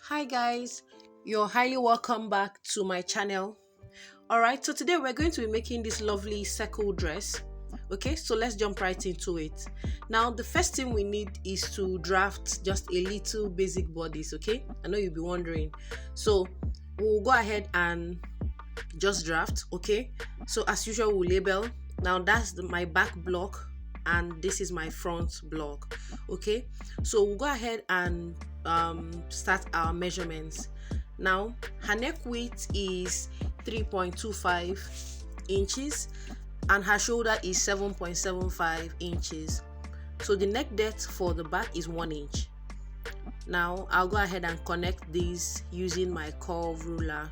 Hi guys, you're highly welcome back to my channel. Alright, so today we're going to be making this lovely circle dress. Okay, so let's jump right into it. Now the first thing we need is to draft just a little basic bodice. Okay, I know you'll be wondering, so we'll go ahead and just draft. Okay, so as usual we'll label. Now that's my back block and this is my front block. Okay, so we'll go ahead and start our measurements. Now her neck width is 3.25 inches and her shoulder is 7.75 inches. So the neck depth for the back is 1 inch. Now I'll go ahead and connect these using my curve ruler.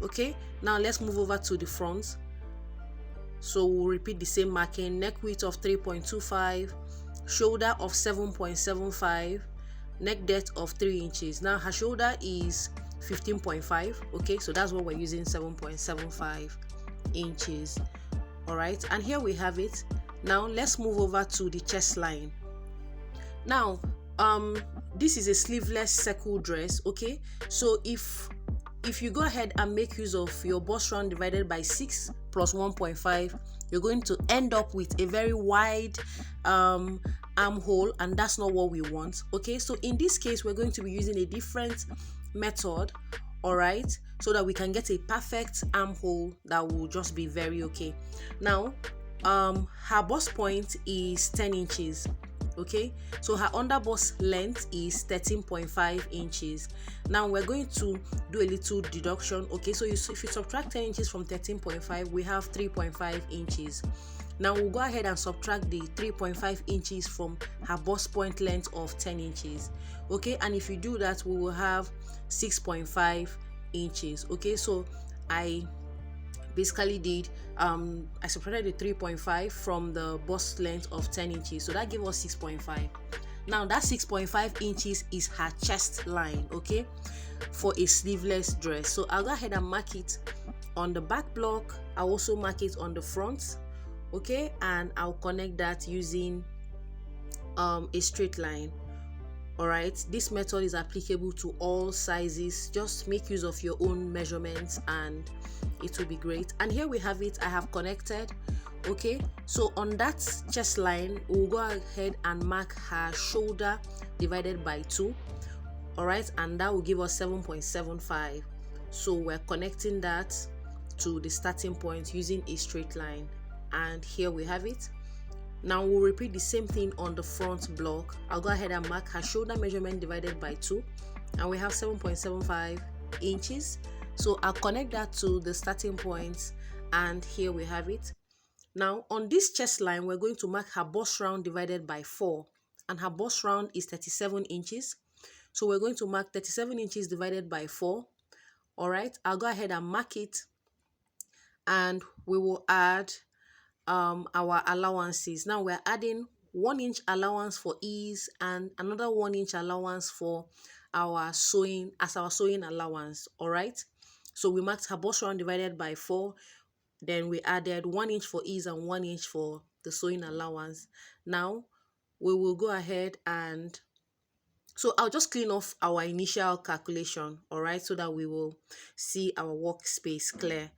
Okay, now let's move over to the front. So we'll repeat the same marking: neck width of 3.25, shoulder of 7.75, neck depth of 3 inches. Now her shoulder is 15.5. okay, so that's what we're using, 7.75 inches. All right, and here we have it. Now let's move over to the chest line. Now this is a sleeveless circle dress. Okay, so if you go ahead and make use of your bust round divided by 6 plus 1.5, you're going to end up with a very wide armhole, and that's not what we want. Okay, so in this case we're going to be using a different method, all right, so that we can get a perfect armhole that will just be very okay. Now her bust point is 10 inches. Okay, so her under bust length is 13.5 inches. Now we're going to do a little deduction. Okay, so if you subtract 10 inches from 13.5, we have 3.5 inches. Now we'll go ahead and subtract the 3.5 inches from her bust point length of 10 inches. Okay, and if you do that, we will have 6.5 inches. Okay, so I basically did I subtracted the 3.5 from the bust length of 10 inches, so that gave us 6.5. Now that 6.5 inches is her chest line, okay, for a sleeveless dress. So I'll go ahead and mark it on the back block. I'll also mark it on the front, okay, and I'll connect that using a straight line. All right, this method is applicable to all sizes. Just make use of your own measurements and it will be great. And here we have it. I have connected. Okay, so on that chest line we'll go ahead and mark her shoulder divided by 2. All right, and that will give us 7.75. so we're connecting that to the starting point using a straight line, and here we have it. Now we'll repeat the same thing on the front block. I'll go ahead and mark her shoulder measurement divided by 2, and we have 7.75 inches. So I'll connect that to the starting point, and here we have it. Now on this chest line we're going to mark her bust round divided by 4, and her bust round is 37 inches. So we're going to mark 37 inches divided by 4. All right, I'll go ahead and mark it, and we will add our allowances. Now we're adding 1 inch allowance for ease and another 1 inch allowance for our sewing as our sewing allowance. All right, so we marked her bust round divided by 4, then we added 1 inch for ease and 1 inch for the sewing allowance. Now we will go ahead and so I'll just clean off our initial calculation, all right, so that we will see our workspace clear.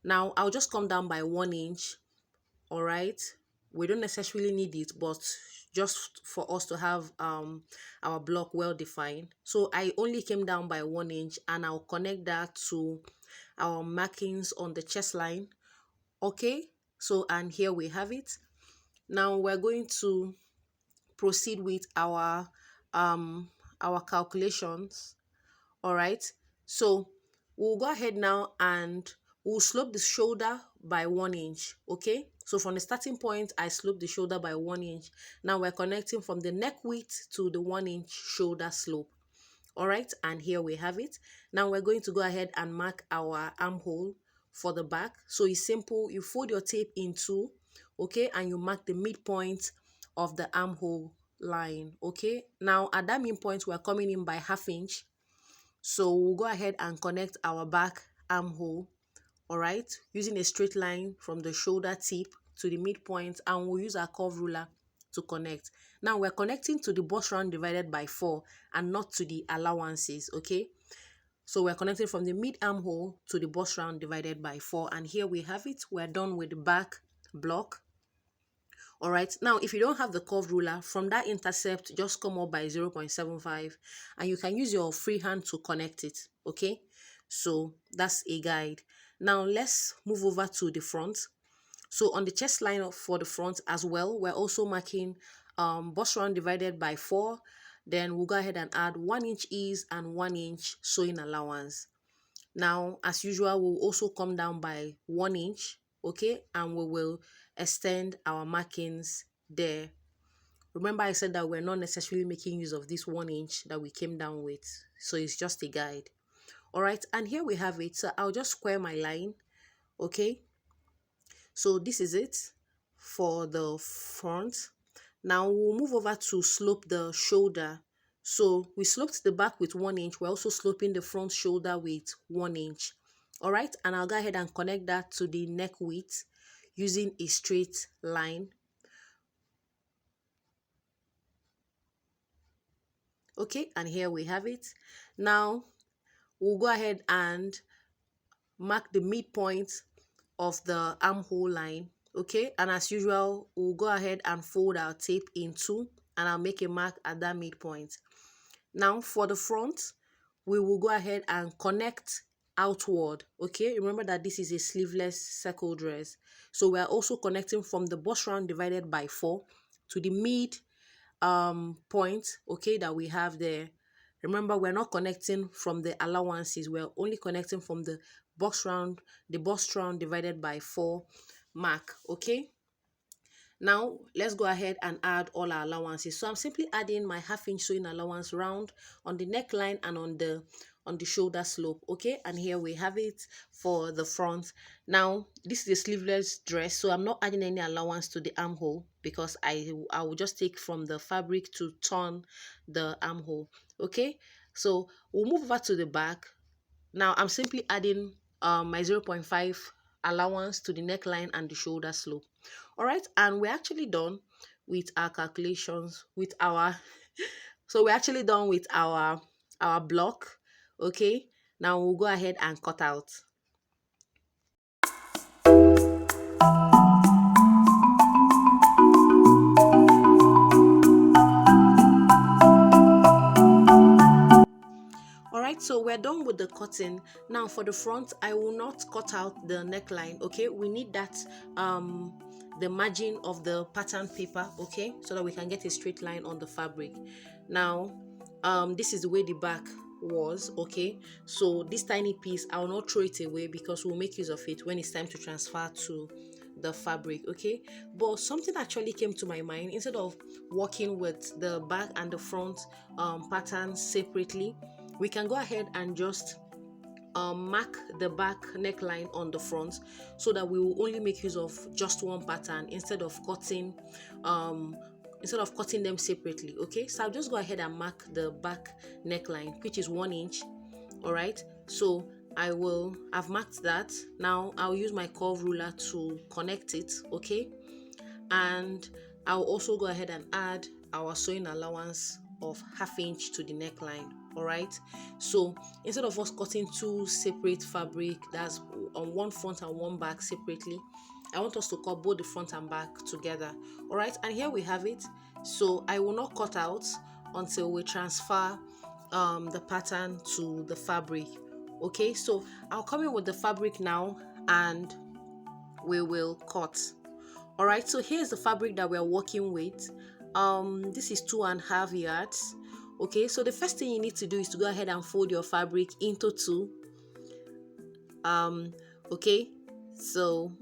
Now I'll just come down by 1 inch. All right, we don't necessarily need it, but just for us to have our block well defined. So I only came down by 1 inch, and I'll connect that to our markings on the chest line. Okay, so and here we have it. Now we're going to proceed with our calculations. All right, so we'll go ahead now and we'll slope the shoulder by 1 inch. Okay, so from the starting point I slope the shoulder by 1 inch. Now we're connecting from the neck width to the 1 inch shoulder slope. All right, and here we have it. Now we're going to go ahead and mark our armhole for the back. So it's simple. You fold your tape in 2, okay, and you mark the midpoint of the armhole line. Okay, now at that midpoint we're coming in by 1/2 inch. So we'll go ahead and connect our back armhole, all right, using a straight line from the shoulder tip to the midpoint, and we'll use our curve ruler to connect. Now we're connecting to the bust round divided by 4 and not to the allowances, okay? So we're connecting from the mid armhole to the bust round divided by 4, and here we have it. We're done with the back block. All right, now if you don't have the curved ruler, from that intercept just come up by 0.75 and you can use your free hand to connect it, okay? So that's a guide. Now let's move over to the front. So on the chest line for the front as well, we're also marking bust round divided by 4. Then we'll go ahead and add 1 inch ease and 1 inch sewing allowance. Now, as usual, we'll also come down by 1 inch, okay? And we will extend our markings there. Remember I said that we're not necessarily making use of this 1 inch that we came down with. So it's just a guide. All right, and here we have it. So I'll just square my line, okay? So this is it for the front. Now we'll move over to slope the shoulder. So we sloped the back with 1 inch. We're also sloping the front shoulder with 1 inch. All right, and I'll go ahead and connect that to the neck width using a straight line. Okay, and here we have it. Now we'll go ahead and mark the midpoint of the armhole line. Okay, and as usual, we'll go ahead and fold our tape in two, and I'll make a mark at that midpoint. Now for the front, we will go ahead and connect outward. Okay, remember that this is a sleeveless circle dress, so we are also connecting from the bust round divided by 4 to the mid point, okay, that we have there. Remember, we're not connecting from the allowances, we're only connecting from the bust round divided by 4 mark. Okay, now let's go ahead and add all our allowances. So I'm simply adding my 1/2 inch sewing allowance round on the neckline and on the shoulder slope. Okay, and here we have it for the front. Now this is a sleeveless dress, so I'm not adding any allowance to the armhole because I will just take from the fabric to turn the armhole. Okay, so we'll move over to the back. Now I'm simply adding my 0.5 allowance to the neckline and the shoulder slope. All right, and we're actually done with our calculations with our so we're actually done with our block. Okay, now we'll go ahead and cut out. Alright, so we're done with the cutting. Now for the front, I will not cut out the neckline. Okay, we need that the margin of the pattern paper, okay, so that we can get a straight line on the fabric. Now this is the way the back was. Okay, so this tiny piece, I will not throw it away because we'll make use of it when it's time to transfer to the fabric. Okay, but something actually came to my mind. Instead of working with the back and the front patterns separately, we can go ahead and just mark the back neckline on the front, so that we will only make use of just one pattern instead of cutting them separately. Okay, so I'll just go ahead and mark the back neckline, which is 1 inch. All right, so I've marked that. Now I'll use my curve ruler to connect it. Okay, and I'll also go ahead and add our sewing allowance of 1/2 inch to the neckline. All right, so instead of us cutting two separate fabric, that's on one front and one back separately, I want us to cut both the front and back together. All right, and here we have it. So I will not cut out until we transfer the pattern to the fabric. Okay, so I'll come in with the fabric now and we will cut. All right, so here's the fabric that we're working with. This is 2.5 yards. Okay, so the first thing you need to do is to go ahead and fold your fabric into 2. Okay, so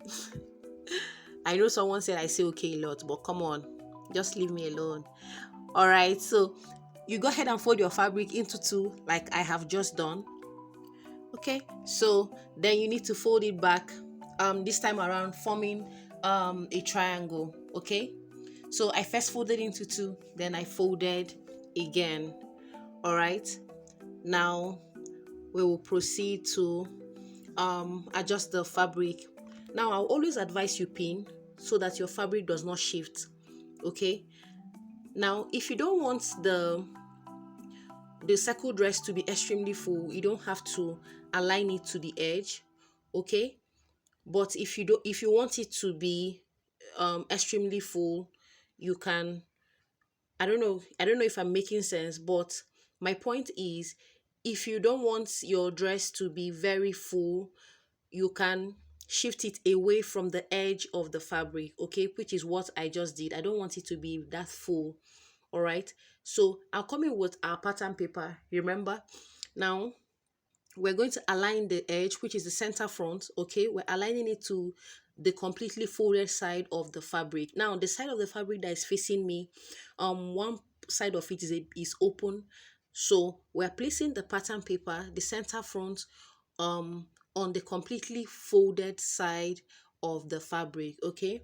I know someone said I say okay a lot, but come on, just leave me alone. All right, so you go ahead and fold your fabric into 2 like I have just done. Okay, so then you need to fold it back, this time around forming a triangle. Okay, so I first folded into 2, then I folded again. All right, now we will proceed to adjust the fabric. Now I'll always advise you pin so that your fabric does not shift. Okay, now if you don't want the circle dress to be extremely full, you don't have to align it to the edge. Okay, but if you want it to be extremely full, you can, I don't know if I'm making sense, but my point is, if you don't want your dress to be very full, you can shift it away from the edge of the fabric, okay, which is what I just did. I don't want it to be that full. All right, so I'll come in with our pattern paper, remember. Now we're going to align the edge, which is the center front. Okay, we're aligning it to the completely folded side of the fabric. Now the side of the fabric that is facing me, one side of it is open, so we're placing the pattern paper, the center front, um on the completely folded side of the fabric. Okay,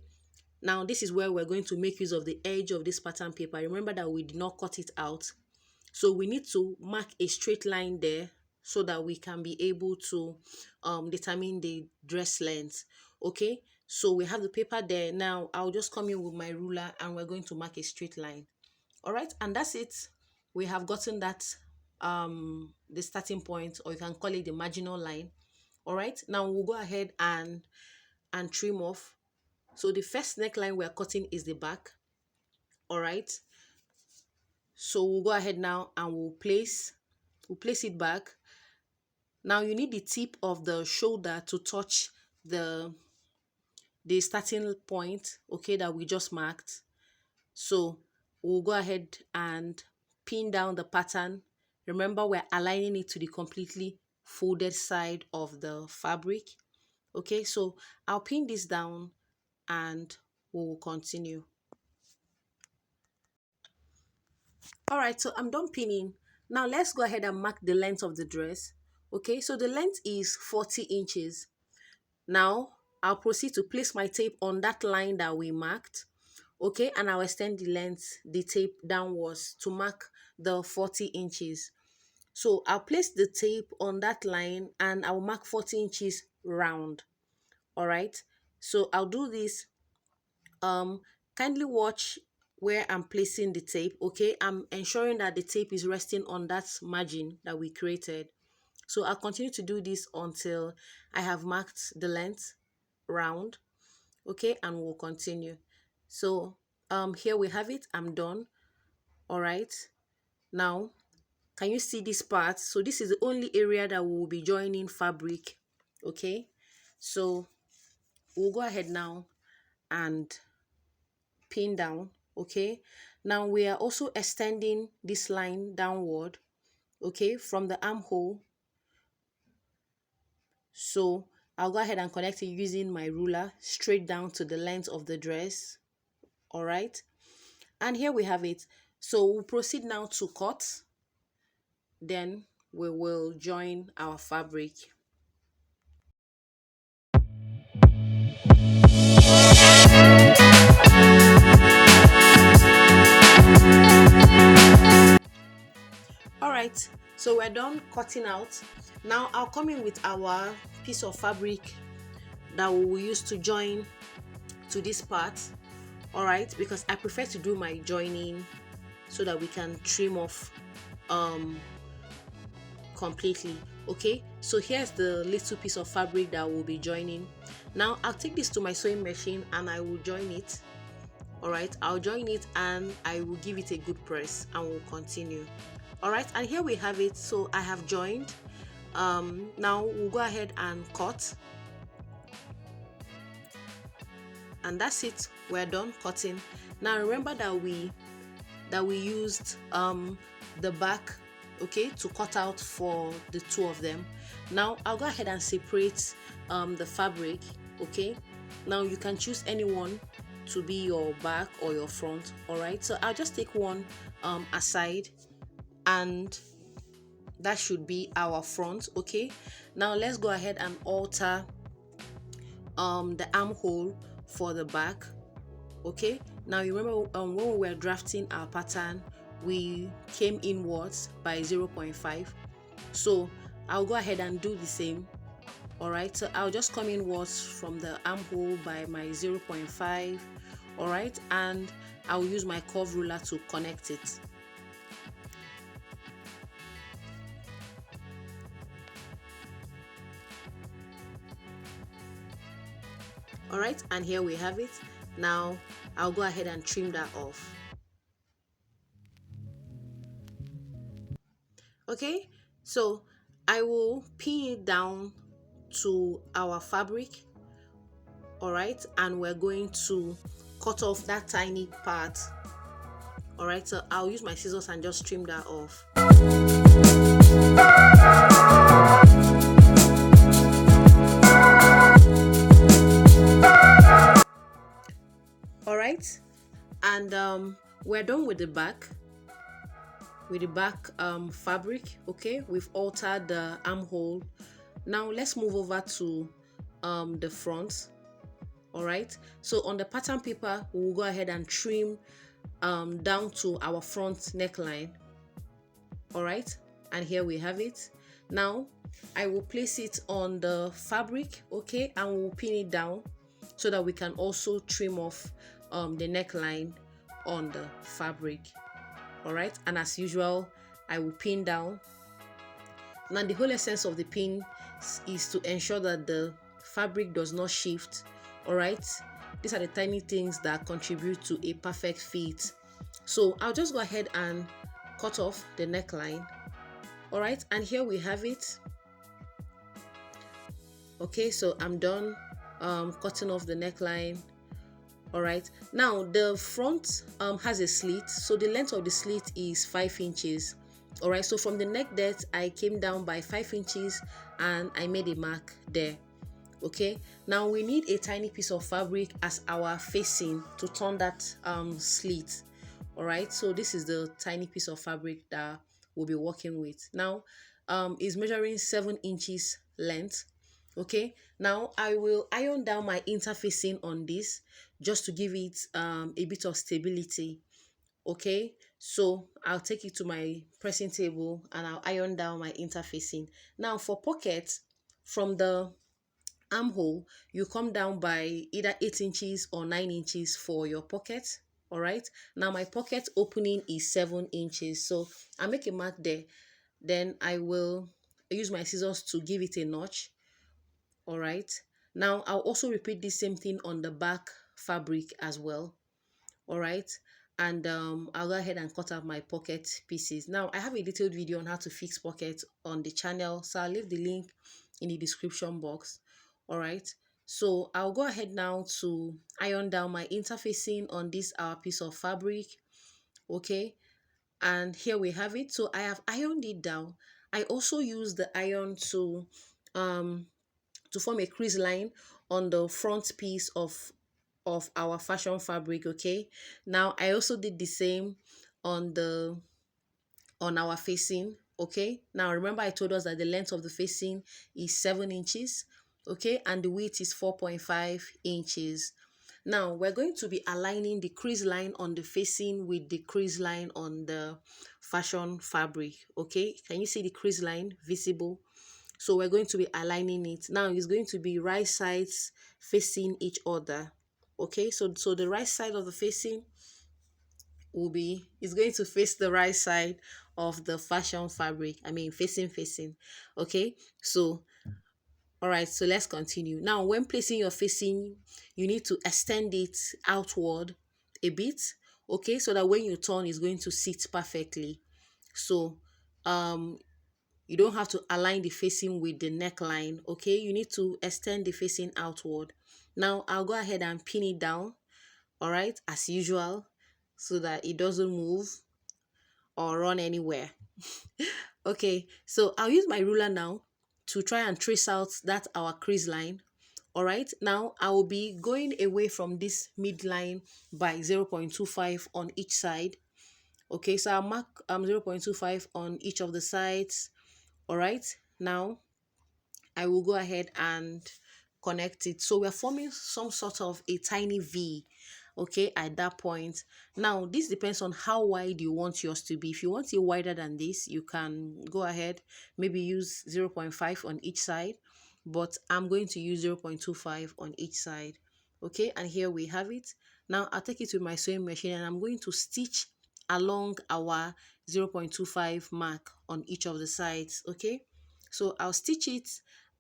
now this is where we're going to make use of the edge of this pattern paper. Remember that we did not cut it out, so we need to mark a straight line there so that we can be able to determine the dress length. Okay, so we have the paper there. Now I'll just come in with my ruler and we're going to mark a straight line. All right, and that's it. We have gotten that the starting point, or you can call it the marginal line. All right, now we'll go ahead and trim off. So the first neckline we're cutting is the back. All right, so we'll go ahead now and we'll place it back. Now you need the tip of the shoulder to touch the starting point, okay, that we just marked. So we'll go ahead and pin down the pattern. Remember, we're aligning it to the completely folded side of the fabric. Okay, so I'll pin this down and we will continue. All right, so I'm done pinning. Now let's go ahead and mark the length of the dress. Okay, so the length is 40 inches. Now I'll proceed to place my tape on that line that we marked. Okay, and I'll extend the tape downwards to mark the 40 inches. So I'll place the tape on that line and I'll mark 40 inches round. All right, so I'll do this. Kindly watch where I'm placing the tape. Okay, I'm ensuring that the tape is resting on that margin that we created. So I'll continue to do this until I have marked the length round. Okay, and we'll continue. So here we have it. I'm done. All right, now can you see this part? So this is the only area that we will be joining fabric. Okay, so we'll go ahead now and pin down. Okay, now we are also extending this line downward, okay, from the armhole. So I'll go ahead and connect it using my ruler straight down to the length of the dress. All right, and here we have it. So we'll proceed now to cut, then we will join our fabric. All right, so we're done cutting out. Now I'll come in with our piece of fabric that we will use to join to this part. All right, because I prefer to do my joining so that we can trim off completely. Okay, so here's the little piece of fabric that we'll be joining. Now I'll take this to my sewing machine and I will join it. All right, I'll join it and I will give it a good press and we'll continue. All right, and here we have it. So I have joined. Now we'll go ahead and cut, and that's it. We're done cutting. Now remember that we used the back, okay, to cut out for the two of them. Now I'll go ahead and separate the fabric. Okay, now you can choose anyone to be your back or your front. All right, so I'll just take one aside, and that should be our front. Okay, now let's go ahead and alter the armhole for the back. Okay, now you remember when we were drafting our pattern, we came inwards by 0.5. So I'll go ahead and do the same. All right, so I'll just come inwards from the armhole by my 0.5. all right, and I'll use my curve ruler to connect it. All right, and here we have it. Now I'll go ahead and trim that off. Okay, so I will pin it down to our fabric. All right, and we're going to cut off that tiny part. All right, so I'll use my scissors and just trim that off. All right, and we're done with the back. Fabric. Okay, we've altered the armhole. Now let's move over to the front. All right, so on the pattern paper we'll go ahead and trim down to our front neckline. All right, and here we have it. Now I will place it on the fabric, okay, and we'll pin it down so that we can also trim off the neckline on the fabric. All right, and as usual I will pin down. Now the whole essence of the pin is to ensure that the fabric does not shift. All right, these are the tiny things that contribute to a perfect fit. So I'll just go ahead and cut off the neckline. All right, and here we have it. Okay, so I'm done cutting off the neckline. All right, now the front has a slit, so the length of the slit is 5 inches. All right, so from the neck depth I came down by 5 inches and I made a mark there. Okay, now we need a tiny piece of fabric as our facing to turn that slit. All right, so this is the tiny piece of fabric that we'll be working with. Now is measuring 7 inches length. Okay, now I will iron down my interfacing on this just to give it a bit of stability. Okay, so I'll take it to my pressing table and I'll iron down my interfacing. Now for pockets, from the armhole you come down by either 8 inches or 9 inches for your pocket. All right, now my pocket opening is 7 inches, so I'll make a mark there. Then I will use my scissors to give it a notch. All right, now I'll also repeat the same thing on the back fabric as well. All right, and I'll go ahead and cut out my pocket pieces. Now I have a detailed video on how to fix pockets on the channel, so I'll leave the link in the description box. All right, so I'll go ahead now to iron down my interfacing on this our piece of fabric. Okay, and here we have it. So I have ironed it down. I also use the iron to form a crease line on the front piece of our fashion fabric. Okay, now I also did the same on our facing. Okay, now remember I told us that the length of the facing is 7 inches, okay, and the width is 4.5 inches. Now we're going to be aligning the crease line on the facing with the crease line on the fashion fabric. Okay, can you see the crease line visible? So we're going to be aligning it. Now it's going to be right sides facing each other. Okay, so the right side of the facing is going to face the right side of the fashion fabric. I mean facing. Okay, so all right, so let's continue. Now when placing your facing, you need to extend it outward a bit. Okay, so that when you turn, it's going to sit perfectly. So you don't have to align the facing with the neckline. Okay, you need to extend the facing outward. Now I'll go ahead and pin it down, all right, as usual, so that it doesn't move or run anywhere. Okay, so I'll use my ruler now to try and trace out that our crease line. All right, now I will be going away from this midline by 0.25 on each side. Okay, so I'll mark 0.25 on each of the sides. All right, now I will go ahead and connect it. So we're forming some sort of a tiny V, okay, at that point. Now this depends on how wide you want yours to be. If you want it wider than this, you can go ahead, maybe use 0.5 on each side. but I'm going to use 0.25 on each side. Okay, and here we have it. Now I'll take it to my sewing machine and I'm going to stitch along our 0.25 mark on each of the sides. Okay, so I'll stitch it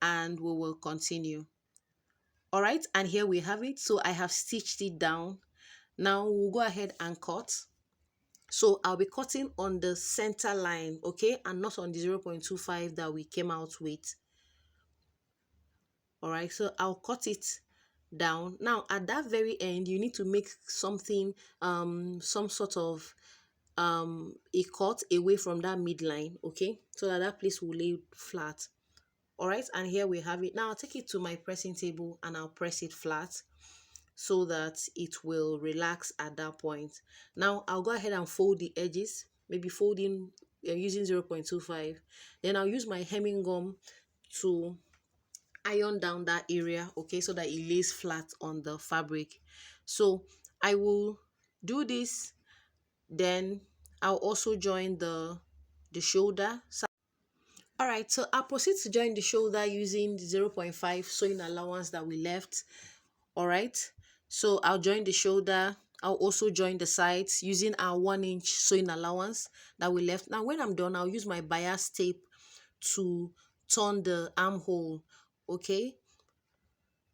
and we will continue. All right, and here we have it. So I have stitched it down. Now we'll go ahead and cut. So I'll be cutting on the center line, okay, and not on the 0.25 that we came out with. All right, so I'll cut it down. Now at that very end, you need to make something, some sort of a cut away from that midline, okay, so that that place will lay flat. All right, and here we have it. Now I'll take it to my pressing table and I'll press it flat so that it will relax at that point. Now I'll go ahead and fold the edges, maybe folding using 0.25. Then I'll use my hemming gum to iron down that area, okay, so that it lays flat on the fabric. So I will do this, then I'll also join the shoulder. All right, so I'll proceed to join the shoulder using the 0.5 sewing allowance that we left. All right, so I'll join the shoulder. I'll also join the sides using our 1-inch sewing allowance that we left. Now when I'm done, I'll use my bias tape to turn the armhole. Okay,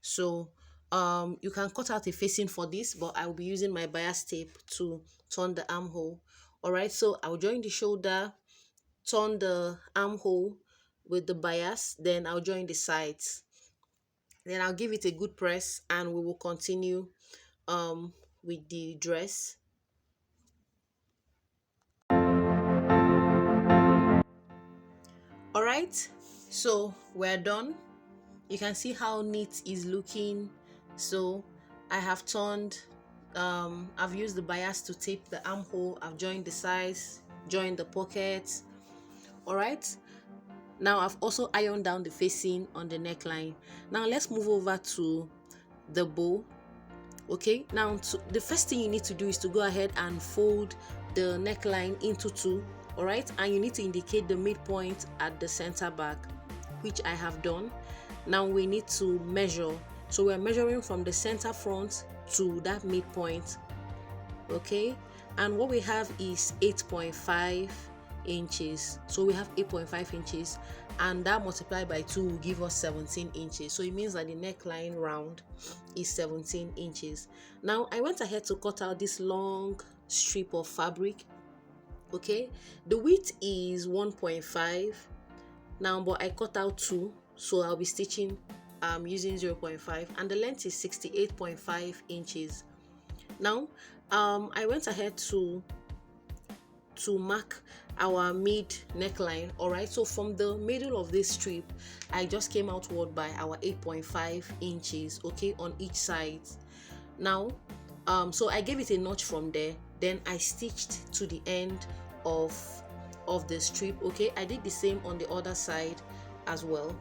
so you can cut out a facing for this, but I will be using my bias tape to turn the armhole. All right, so I'll join the shoulder, turn the armhole with the bias, then I'll join the sides. Then I'll give it a good press and we will continue with the dress. All right, so we're done. You can see how neat it's looking. So I have turned, I've used the bias to tape the armhole. I've joined the sides, joined the pockets. All right, now I've also ironed down the facing on the neckline. Now let's move over to the bow. Okay, now the first thing you need to do is to go ahead and fold the neckline into two. All right, and you need to indicate the midpoint at the center back, which I have done. Now we need to measure. So we're measuring from the center front to that midpoint. Okay, and what we have is 8.5 inches. So we have 8.5 inches, and that multiplied by 2 will give us 17 inches. So it means that the neckline round is 17 inches. Now I went ahead to cut out this long strip of fabric. Okay, the width is 1.5 now, but I cut out 2, so I'll be stitching using 0.5, and the length is 68.5 inches. Now I went ahead to mark our mid neckline. All right, so from the middle of this strip I just came outward by our 8.5 inches, okay, on each side. Now so I gave it a notch from there, then I stitched to the end of the strip. Okay, I did the same on the other side as well.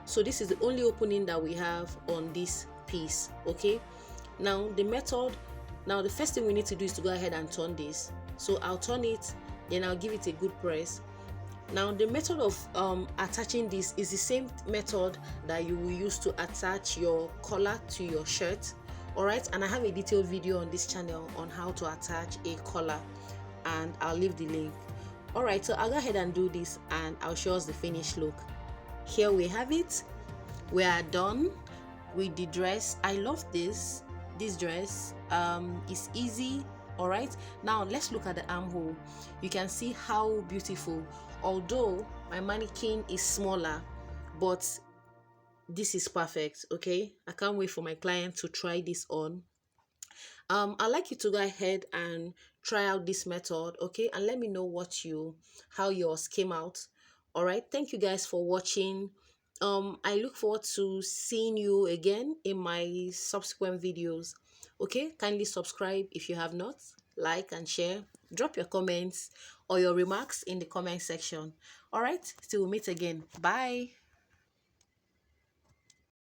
So this is the only opening that we have on this piece. Okay, now the first thing we need to do is to go ahead and turn this. So I'll turn it, then I'll give it a good press. Now the method of attaching this is the same method that you will use to attach your collar to your shirt. All right, and I have a detailed video on this channel on how to attach a collar, and I'll leave the link. All right, so I'll go ahead and do this and I'll show us the finished look. Here we have it. We are done with the dress. I love this dress. It's easy. All right, now let's look at the armhole. You can see how beautiful, although my mannequin is smaller, but this is perfect. Okay, I can't wait for my client to try this on. I'd like you to go ahead and try out this method, okay, and let me know how yours came out. All right, thank you guys for watching. I look forward to seeing you again in my subsequent videos. Okay, kindly subscribe if you have not, like and share, drop your comments or your remarks in the comment section. All right, till we meet again. Bye.